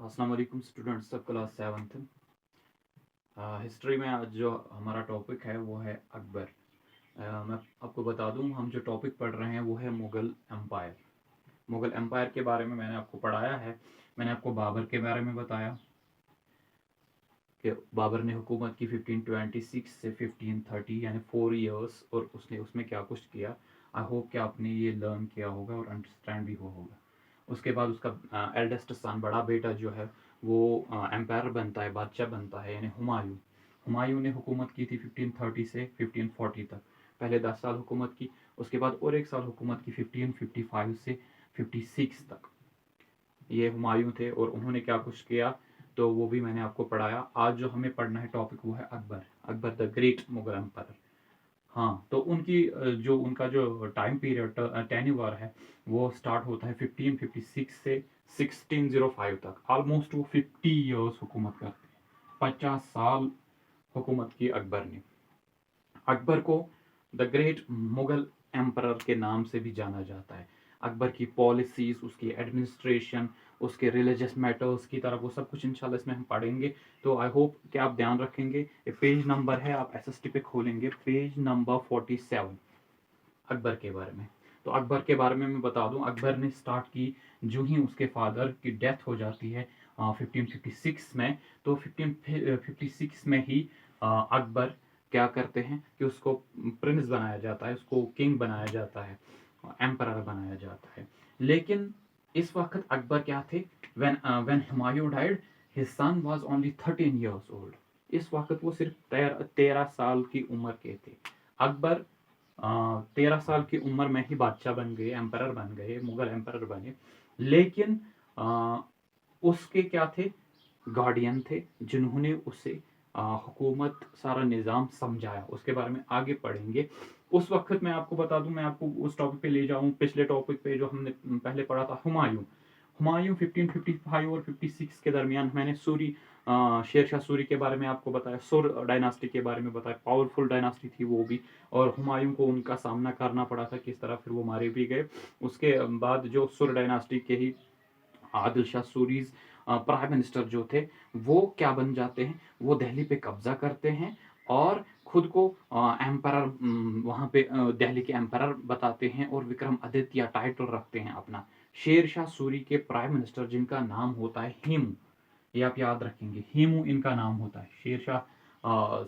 अस्सलाम वालेकुम स्टूडेंट्स सब क्लास 7th हिस्ट्री में आज जो हमारा टॉपिक है वो है अकबर। मैं आपको बता दूं हम जो टॉपिक पढ़ रहे हैं वो है मुग़ल एम्पायर। मुग़ल एम्पायर के बारे में मैंने आपको पढ़ाया है। मैंने आपको बाबर के बारे में बताया कि बाबर ने हुकूमत की 1526 से 1530 यानी 4 इयर्स, और उसने उसमें क्या कुछ किया। आई होप कि आपने ये लर्न किया होगा और अंडरस्टैंड भी हुआ होगा। उसके बाद उसका एल्डेस्ट सन, बड़ा बेटा जो है वो एम्पायर बनता है, बादशाह बनता है, यानी हुमायूं। हुमायूं ने हुकूमत की थी 1530 से 1540 तक। पहले 10 साल हुकूमत की, उसके बाद और एक साल हुकूमत की 1555 से 56 तक। ये हुमायूं थे और उन्होंने क्या कुछ किया तो वो भी मैंने आपको पढ़ाया। आज जो हमें पढ़ना है टॉपिक वो है Akbar, Akbar the great Mughal empire. हाँ, तो उनकी जो उनका जो टाइम पीरियड टेन्यूर है वो स्टार्ट होता है 1556 से 1605 तक। ऑलमोस्ट वो 50 ईयर्स हुकूमत करते हैं। 50 साल हुकूमत की अकबर ने। अकबर को द ग्रेट मुगल एम्परर के नाम से भी जाना जाता है। अकबर की पॉलिसीज, उसकी एडमिनिस्ट्रेशन, उसके रिलीजियस मैटर्स की तरफ, वो सब कुछ इंशाल्लाह इसमें हम पढ़ेंगे। तो आई होप कि आप ध्यान रखेंगे। ये पेज नंबर है, आप एसएसटी पे खोलेंगे पेज नंबर 47 अकबर के बारे में। तो अकबर के बारे में मैं बता दूं, अकबर ने स्टार्ट की जो ही उसके फादर की डेथ हो जाती है 1556 में। तो 1556 में ही अकबर क्या करते हैं कि उसको प्रिंस बनाया जाता है, उसको किंग बनाया जाता है, एम्परर बनाया जाता है। लेकिन इस वक्त अकबर क्या थे, when Humayun died his son was only 13 years old. इस वक्त वो सिर्फ 13 साल की उम्र के थे। अकबर 13 साल की उम्र में ही बादशाह बन गए, एम्परर बन गए, मुगल एम्परर बने। लेकिन उसके क्या थे, गार्डियन थे जिन्होंने उसे हुकूमत सारा निज़ाम समझाया। उसके बारे में आगे पढ़ेंगे। उस वक्त मैं आपको बता दूं, मैं आपको उस टॉपिक पे ले जाऊं, पिछले टॉपिक पे जो हमने पहले पढ़ा था, हुमायूं। हुमायूं 1555 और 56 के दरमियान मैंने शेर शाह सूरी के बारे में आपको बताया, सुर डायनास्टी के बारे में बताया। पावरफुल डायनास्टी थी वो भी, और हुमायूं को उनका सामना करना पड़ा था, किस तरह फिर वो मारे भी गए। उसके बाद जो सुर डायनास्टी के ही आदिल शाह सूरीज प्राइम मिनिस्टर जो थे, वो क्या बन जाते हैं, वो दिल्ली पे कब्जा करते हैं और खुद को एम्परर, वहाँ पे दिल्ली के एम्परर बताते हैं और विक्रम आदित्य टाइटल रखते हैं अपना। शेर शाह सूरी के प्राइम मिनिस्टर जिनका नाम होता है हेमू, ये आप याद रखेंगे, हेमू इनका नाम होता है। शेर शाह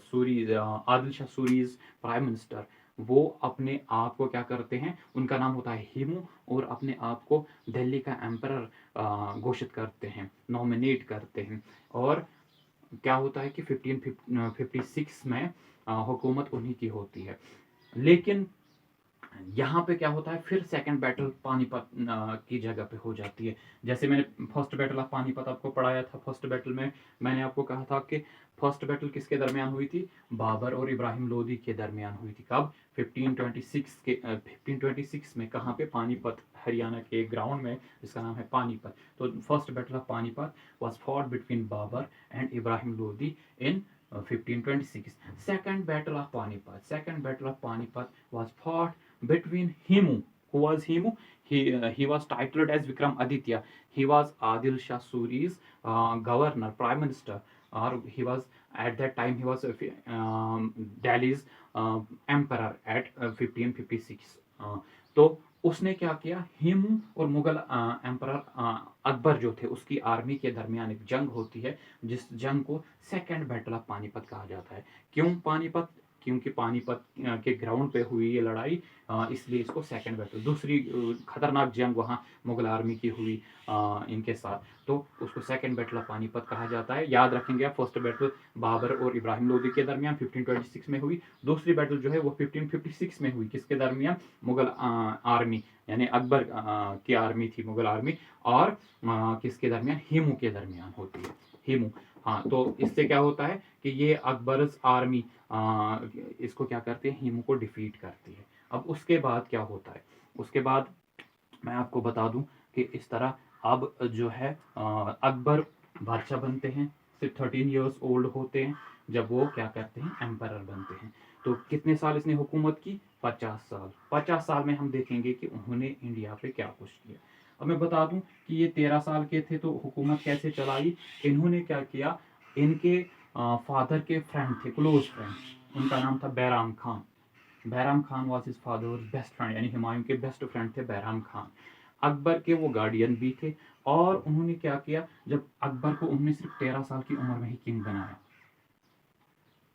सूरी, आदिल शाह सूरीज प्राइम मिनिस्टर, वो अपने आप को क्या करते हैं, उनका नाम होता है हेमू, और अपने आप को दिल्ली का एम्परर घोषित करते हैं, नॉमिनेट करते हैं। और क्या होता है कि 1556 में हुकूमत उन्हीं की होती है। लेकिन यहाँ पे क्या होता है, फिर सेकंड बैटल पानीपत की जगह पे हो जाती है। जैसे मैंने फर्स्ट बैटल ऑफ पानीपत आपको पढ़ाया था। फर्स्ट बैटल में मैंने आपको कहा था कि फर्स्ट बैटल किसके दरमियान हुई थी, बाबर और इब्राहिम लोदी के दरमियान हुई थी। कब, 1526 में। कहाँ पे, पानीपत, हरियाणा के ग्राउंड में जिसका नाम है पानीपत। तो first battle of Panipat was fought between Babur and Ibrahim Lodi in 1526. Second battle of Panipat was fought between Himu. Who was Himu? He was titled as Vikram Aditya. He was Adil Shah Suri's governor, prime minister, or he was at that time he was Delhi's emperor at 1556. तो उसने क्या किया, हिमू और Mughal emperor Akbar जो थे उसकी army के दरमियान एक जंग होती है, जिस जंग को सेकेंड बैटल ऑफ पानीपत कहा जाता है। क्यों पानीपत, क्योंकि पानीपत के ग्राउंड पे हुई ये लड़ाई, इसलिए इसको सेकेंड बैटल, दूसरी खतरनाक जंग वहाँ मुगल आर्मी की हुई इनके साथ, तो उसको सेकेंड बैटल ऑफ पानीपत कहा जाता है। याद रखेंगे आप, फर्स्ट बैटल बाबर और इब्राहिम लोदी के दरमियान 1526 में हुई। दूसरी बैटल जो है वो 1556 में हुई, किसके दरमियान, मुगल आर्मी यानी अकबर की आर्मी थी, मुगल आर्मी, और किसके दरमियान, हिमू के दरमियान होती है, हिमू। हाँ, तो इससे क्या होता है कि ये अकबरस आर्मी इसको क्या करते हैं, हिमू को डिफीट करती है। अब उसके बाद क्या होता है, उसके बाद मैं आपको बता दूं कि इस तरह अब जो है अकबर बादशाह बनते हैं, सिर्फ 13 ईयर्स ओल्ड होते हैं जब वो क्या करते हैं, एम्परर बनते हैं। तो कितने साल इसने हुकूमत की, 50 साल। 50 साल में हम देखेंगे कि उन्होंने इंडिया पे क्या कुछ किया। अब मैं बता दूं कि ये 13 साल के थे तो हुकूमत कैसे चलाई। इन्होंने क्या किया, इनके फादर के फ्रेंड थे, क्लोज फ्रेंड, उनका नाम था Bairam Khan. Bairam Khan was his father best friend, यानी हुमायूं के बेस्ट फ्रेंड थे बैराम खान। अकबर के वो गार्डियन भी थे। और उन्होंने क्या किया, जब अकबर को उन्होंने सिर्फ 13 साल की उम्र में ही किंग बनाया,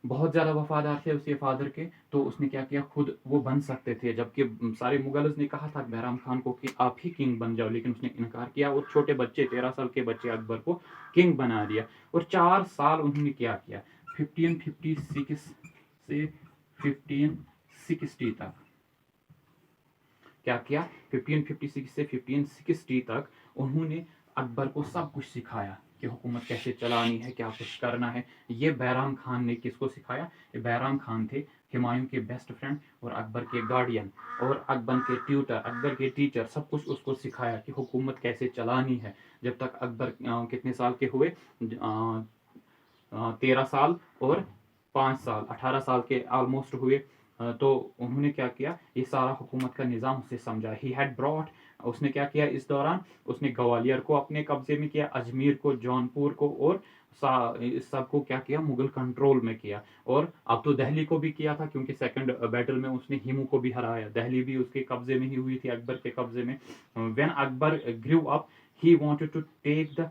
बहुत ज्यादा वफादार थे उसके फादर के, तो उसने क्या किया, खुद वो बन सकते थे, जबकि सारे मुगल्स ने कहा था बैराम खान को कि आप ही किंग बन जाओ, लेकिन उसने इनकार किया और छोटे बच्चे 13 साल के बच्चे अकबर को किंग बना दिया। और 4 साल उन्होंने क्या किया, 1556 से 1560 तक क्या किया, 1556 से 1560 तक उन्होंने अकबर को सब कुछ सिखाया कि हुकूमत कैसे चलानी है, क्या कुछ करना है। ये बैराम खान ने किसको सिखाया, ये बैराम खान थे हुमायूं के बेस्ट फ्रेंड और अकबर के गार्डियन और अकबर के ट्यूटर, अकबर के टीचर, सब कुछ उसको सिखाया कि हुकूमत कैसे चलानी है। जब तक अकबर कितने साल के हुए, 13 साल और 5 साल, 18 साल के ऑलमोस्ट हुए, तो उन्होंने क्या किया, ये सारा हुकूमत का निज़ाम उसे समझा। ही हैड ब्रॉट, उसने क्या किया इस दौरान, उसने ग्वालियर को अपने कब्जे में किया, अजमेर को, जौनपुर को, और इस सबको क्या किया, मुगल कंट्रोल में किया। और अब तो दिल्ली को भी किया था, क्योंकि सेकंड बैटल में उसने हिमू को भी हराया, दिल्ली भी उसके कब्जे में ही हुई थी, अकबर के कब्जे में। When Akbar grew up, he wanted to take the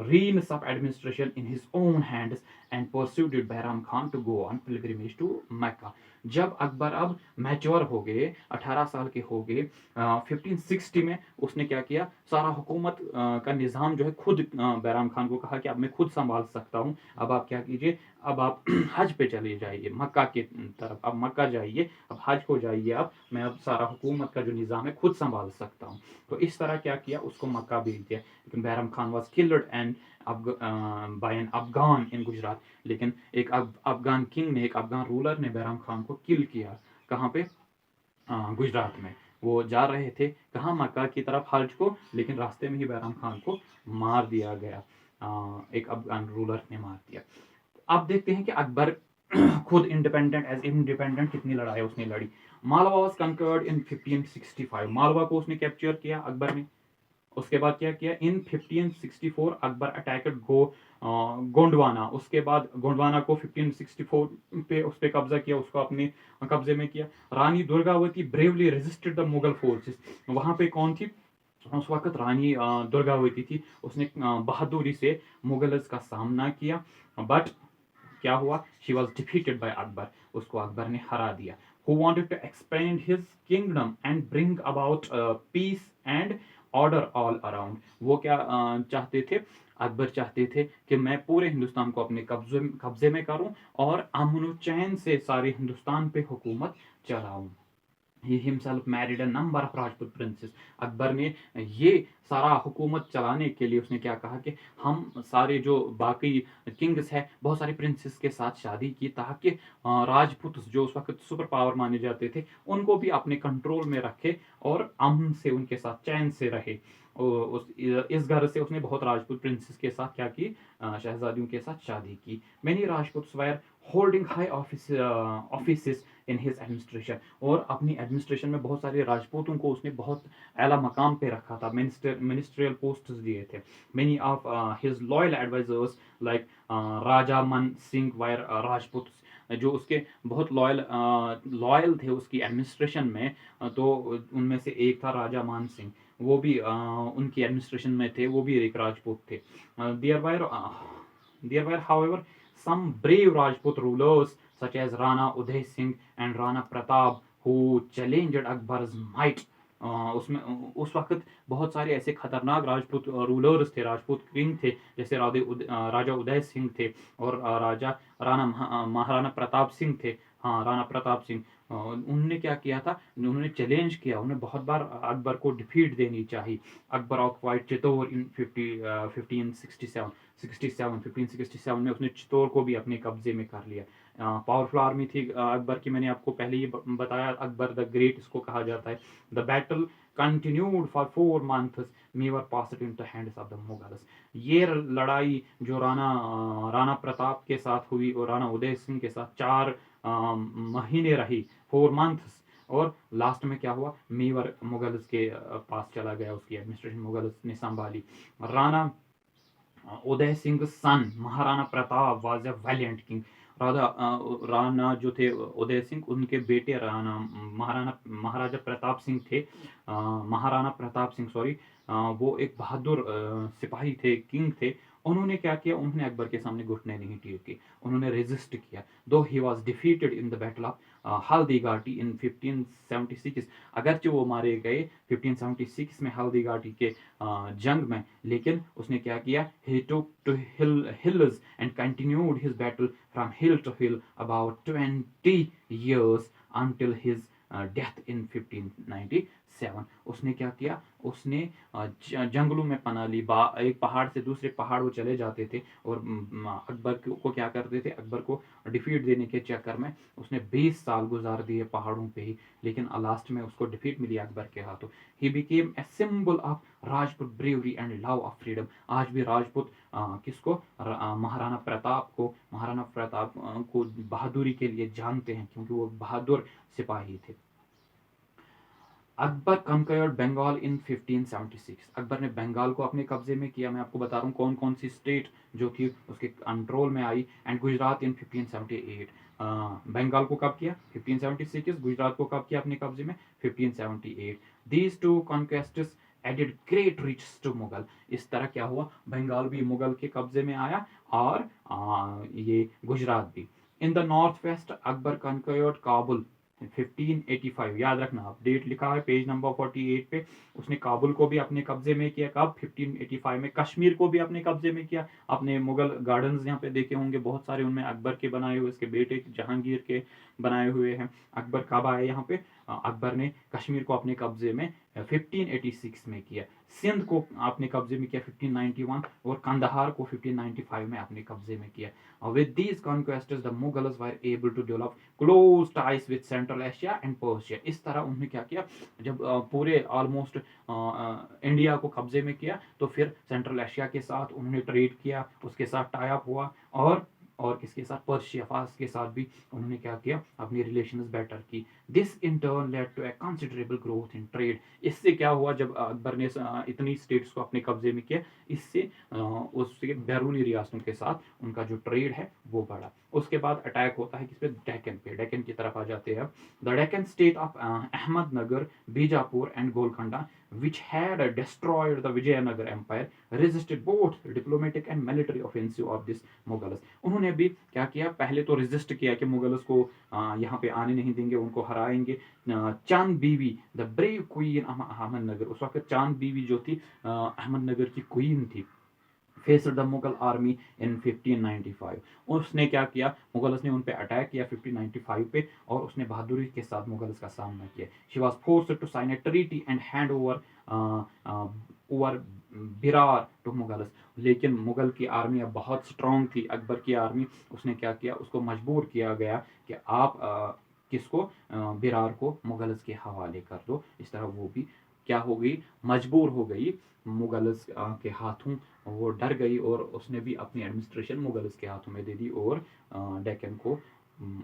reins of administration in his own hands and persuaded Bahram Khan to go on pilgrimage to Mecca. जब अकबर अब मैच्योर हो गए, 18 साल के हो गए, 1560 में उसने क्या किया, सारा हुकूमत का निज़ाम जो है खुद, बैराम खान को कहा कि अब मैं खुद संभाल सकता हूँ, अब आप क्या कीजिए, अब आप हज पे चले जाइए मक्का की तरफ, अब मक्का जाइए, अब हज को जाइए, अब मैं अब सारा हुकूमत का जो निज़ाम है खुद संभाल सकता हूँ। तो इस तरह क्या किया, उसको मक्का भेज दिया। लेकिन Bairam Khan was killed and by an Afghan in Gujarat. लेकिन एक अफगान किंग ने, एक अफगान रूलर ने बैराम खान को किल किया। कहाँ पे, गुजरात में। वो जा रहे थे कहाँ, मक्का की तरफ हज को, लेकिन रास्ते में ही बैराम खान को मार दिया गया, एक अफगान रूलर ने मार दिया। अब देखते हैं कि अकबर खुद इंडिपेंडेंट कितनी लड़ाई उसने लड़ी। मालवा वॉज कंकर्ड इन 1565, मालवा को उसने कैप्चर किया अकबर ने। उसके बाद क्या किया, इन 1564 अकबर अटैक्ड गोंडवाना, उसके बाद गोंडवाना को 1564 पे उस पे कब्जा किया, उसको अपने कब्जे में किया। Rani Durgavati bravely resisted the Mughal forces, वहां पे कौन थी उस वक्त, रानी दुर्गावती थी, उसने बहादुरी से मुगल्स का सामना किया। बट क्या हुआ, she was defeated by Akbar, उसको अकबर ने हरा दिया। Who wanted to expand his kingdom and bring about peace and order all around, वो क्या चाहते थे, अकबर चाहते थे कि मैं पूरे हिंदुस्तान को अपने कब्जे में करूं और अमन चैन से सारे हिंदुस्तान पे हुकूमत चलाऊं। He himself married a number of Rajput princes. Akbar ने ये सारा हुकूमत चलाने के लिए उसने क्या कहा कि हम सारे जो बाकी किंग्स हैं, बहुत सारे प्रिंसेस के साथ शादी की, ताकि राजपूत जो उस वक्त सुपर पावर माने जाते थे उनको भी अपने कंट्रोल में रखे और अमन से उनके साथ चैन से रहे। इस घर से उसने बहुत राजपूत प्रिंसेस के साथ क्या की, शहजादियों के साथ शादी की। Many Rajput were holding high office in his administration, और अपनी एडमिनिस्ट्रेशन में बहुत सारे राजपूतों को उसने बहुत आला मकाम पे रखा था, मिनिस्ट्रियल पोस्ट दिए थे। Many of his loyal advisers like Raja Man Singh wire Rajput, जो उसके बहुत लॉयल थे उसकी एडमिनिस्ट्रेशन में, तो उनमें से एक था राजा मान सिंह, वो भी उनकी एडमिनिस्ट्रेशन में थे, वो भी एक राजपूत थे। There were however some brave Rajput rulers such as Rana Uday Singh and Rana Pratap who challenged Akbar's might. उसमें उस वक्त बहुत सारे ऐसे खतरनाक राजपूत रूलर्स थे, राजपूत किंग थे, जैसे राजा उदय सिंह थे और राजा महाराणा प्रताप सिंह थे। हाँ, राणा प्रताप सिंह, उनने क्या किया था, उन्होंने चैलेंज किया, उन्हें बहुत बार अकबर को डिफीट देनी चाहिए। अकबर ऑक्युपाइड चित्तौड़ इन 1567 में उसने चित्तौड़ को भी अपने कब्जे में कर लिया। पावरफुल आर्मी थी अकबर की, मैंने आपको पहले ही बताया, अकबर द ग्रेट इसको कहा जाता है। The battle continued for 4 months, Mewar passed into hands of the Mughals. ये लड़ाई जो राणा प्रताप के साथ हुई और राणा उदय सिंह के साथ 4 महीने रही, 4 months, और लास्ट में क्या हुआ, मेवाड़ मुगल्स के पास चला गया, उसकी एडमिनिस्ट्रेशन मुगल्स ने संभाली। Rana Uday Singh son Maharana Pratap was a valiant king. Rana जो थे उदय सिंह, उनके बेटे राणा महाराजा प्रताप सिंह थे, महाराणा प्रताप सिंह सॉरी, वो एक बहादुर सिपाही थे, किंग थे। उन्होंने क्या किया, उन्होंने अकबर के सामने घुटने नहीं टेके, उन्होंने रेजिस्ट किया। दो he was defeated in the battle of Haldi Ghati इन 1576। अगरचे वो मारे गए 1576 में हल्दी घाटी के जंग में, लेकिन उसने क्या किया, he took to hills and continued his battle from hill to hill about 20 years until his death in 1597। उसने क्या किया, उसने जंगलों में पनाह ली, एक पहाड़ से दूसरे पहाड़ वो चले जाते थे और अकबर को क्या करते थे, अकबर को डिफीट देने के चक्कर में उसने 20 साल गुजार दिए पहाड़ों पे ही, लेकिन लास्ट में उसको डिफीट मिली अकबर के हाथों। He became a symbol of Rajput bravery and love of freedom. आज भी राजपूत किसको, महाराणा प्रताप को बहादुरी के लिए जानते हैं, क्योंकि वो बहादुर सिपाही थे। अकबर कंक्वर्ड बंगाल इन 1576। अकबर ने बंगाल को अपने कब्जे में किया। मैं आपको बता रहा हूँ कौन कौन सी स्टेट जो थी उसके कंट्रोल में आई। एंड गुजरात इन 1578। बंगाल को कब किया, 1576। गुजरात को कब किया अपने कब्जे में, 1578। These two conquests added great riches to Mughal. इस तरह क्या हुआ, बंगाल भी मुगल के कब्जे में आया और ये गुजरात भी। In the north west Akbar conquered Kabul 1585। याद रखना, आप डेट लिखा है पेज नंबर 48 पे। उसने काबुल को भी अपने कब्जे में किया कब, 1585 में। कश्मीर को भी अपने कब्जे में किया। अपने मुगल गार्डन्स यहाँ पे देखे होंगे बहुत सारे, उनमें अकबर के बनाए हुए, उसके बेटे जहांगीर के बनाए हुए हैं। अकबर कब आए यहाँ पे, अकबर ने कश्मीर को अपने कब्जे में 1586 में किया। सिंध को अपने कब्जे में किया 1591 और कंदहार को 1595 में अपने कब्जे में किया। With these conquests the Mughals were able to develop close ties with Central Asia and Persia। इस तरह उन्होंने क्या किया, जब पूरे ऑलमोस्ट इंडिया को कब्जे में किया तो फिर सेंट्रल एशिया के साथ उन्होंने ट्रेड किया, उसके साथ टाई अप हुआ, और किसके साथ, पर्शिया फारस के साथ भी उन्होंने क्या किया, अपनी रिलेशंस बेटर की। This in turn led to a considerable growth in trade. इससे क्या हुआ, जब अकबर ने इतनी स्टेट्स को अपने कब्जे में किया, इससे उसके बैरूनी रियासतों के साथ उनका जो ट्रेड है वो बढ़ा। उसके बाद अटैक होता है किस पे, डेक्कन पे। डेक्कन की तरफ आ जाते हैं। The Deccan state of Ahmednagar, Bijapur and Golconda which had destroyed the Vijayanagar Empire resisted both diplomatic and military offensive of this Mughals। उन्होंने भी क्या किया, पहले तो रेजिस्ट किया कि मुगल्स को यहाँ पे आने नहीं देंगे, उनको हराएंगे। चांद बीवी द ब्रेव क्वीन अहमदनगर, उस वक्त चांद बीवी जो थी अहमदनगर की क्वीन थी, फेस्ड द मुगल आर्मी इन 1595। उसने क्या किया, मुगल्स ने उन पे अटैक किया 1595 पे, और उसने बहादुरी के साथ मुगल्स का सामना किया। She was forced to sign a treaty and hand over Berar to Mughals. लेकिन मुगल की आर्मी अब बहुत स्ट्रांग थी, अकबर की आर्मी। उसने क्या किया, उसको मजबूर किया गया कि आप किसको, बिरार को मुगल्स के हवाले कर दो। इस तरह वो भी क्या हो गई, मजबूर हो गई मुगल्स के हाथों, वो डर गई और उसने भी अपनी एडमिनिस्ट्रेशन मुगल्स के हाथों में दे दी और डेक्कन को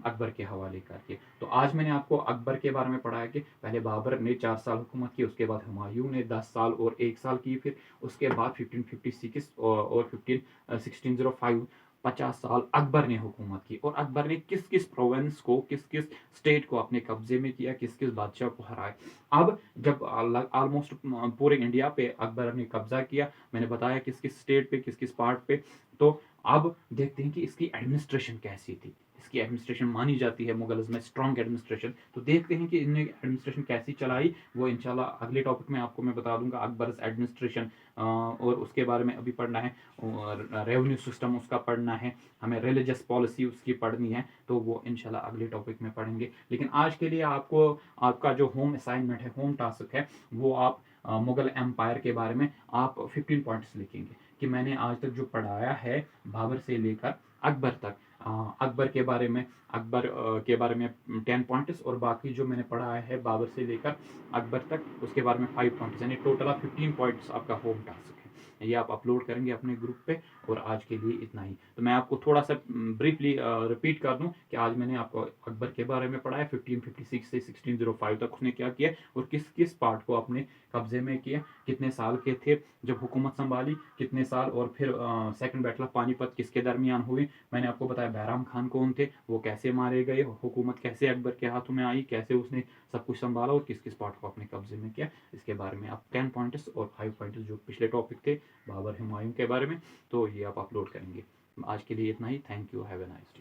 अकबर के हवाले करके। तो आज मैंने आपको अकबर के बारे में पढ़ाया कि पहले बाबर ने 4 साल हुकूमत की, उसके बाद हुमायूं ने 10 साल और 1 साल की, फिर उसके बाद 1556 और 1605 50 साल अकबर ने हुकूमत की। और अकबर ने किस किस प्रोविंस को, किस किस स्टेट को अपने कब्जे में किया, किस किस बादशाह को हराया। अब जब ऑलमोस्ट पूरे इंडिया पे अकबर ने कब्जा किया, मैंने बताया किस किस स्टेट पे, किस किस पार्ट पे, तो अब देखते हैं कि इसकी एडमिनिस्ट्रेशन कैसी थी। इसकी एडमिनिस्ट्रेशन मानी जाती है मुगल्स में स्ट्रॉन्ग एडमिनिस्ट्रेशन। तो देखते हैं कि इन्हें एडमिनिस्ट्रेशन कैसी चलाई, वो इंशाल्लाह अगले टॉपिक में आपको मैं बता दूंगा। अकबर एडमिनिस्ट्रेशन और उसके बारे में अभी पढ़ना है, और रेवेन्यू सिस्टम उसका पढ़ना है, हमें रिलीजियस पॉलिसी उसकी पढ़नी है, तो वो इंशाल्लाह अगले टॉपिक में पढ़ेंगे। लेकिन आज के लिए आपको आपका जो होम असाइनमेंट है, होम टास्क है, वो आप मुगल एम्पायर के बारे में आप 15 पॉइंट्स लिखेंगे कि मैंने आज तक जो पढ़ाया है बाबर से लेकर अकबर तक, अकबर के बारे में, अकबर के बारे में 10 पॉइंट्स, और बाकी जो मैंने पढ़ाया है बाबर से लेकर अकबर तक उसके बारे में 5 पॉइंट्स, यानी टोटल 15 पॉइंट्स आपका होम टास्क है। ये आप अपलोड करेंगे अपने ग्रुप पे। और आज के लिए इतना ही। तो मैं आपको थोड़ा सा ब्रीफली रिपीट कर दूं कि आज मैंने आपको अकबर के बारे में पढ़ाया, 1556 से 1605 तक उसने क्या किया और किस किस पार्ट को अपने कब्जे में किया, कितने साल के थे जब हुकूमत संभाली, कितने साल, और फिर सेकंड बैटल ऑफ पानीपत किसके दरमियान हुई। मैंने आपको बताया बैराम खान कौन थे, वो कैसे मारे गए, हुकूमत कैसे अकबर के हाथों में आई, कैसे उसने सब कुछ संभाला और किस किस पार्ट को अपने कब्जे में किया। इसके बारे में आप 10 पॉइंट्स और 5 पॉइंट्स जो पिछले टॉपिक थे बाबर हुमायूं के बारे में, तो ये आप अपलोड करेंगे। आज के लिए इतना ही। Thank you, have a nice day.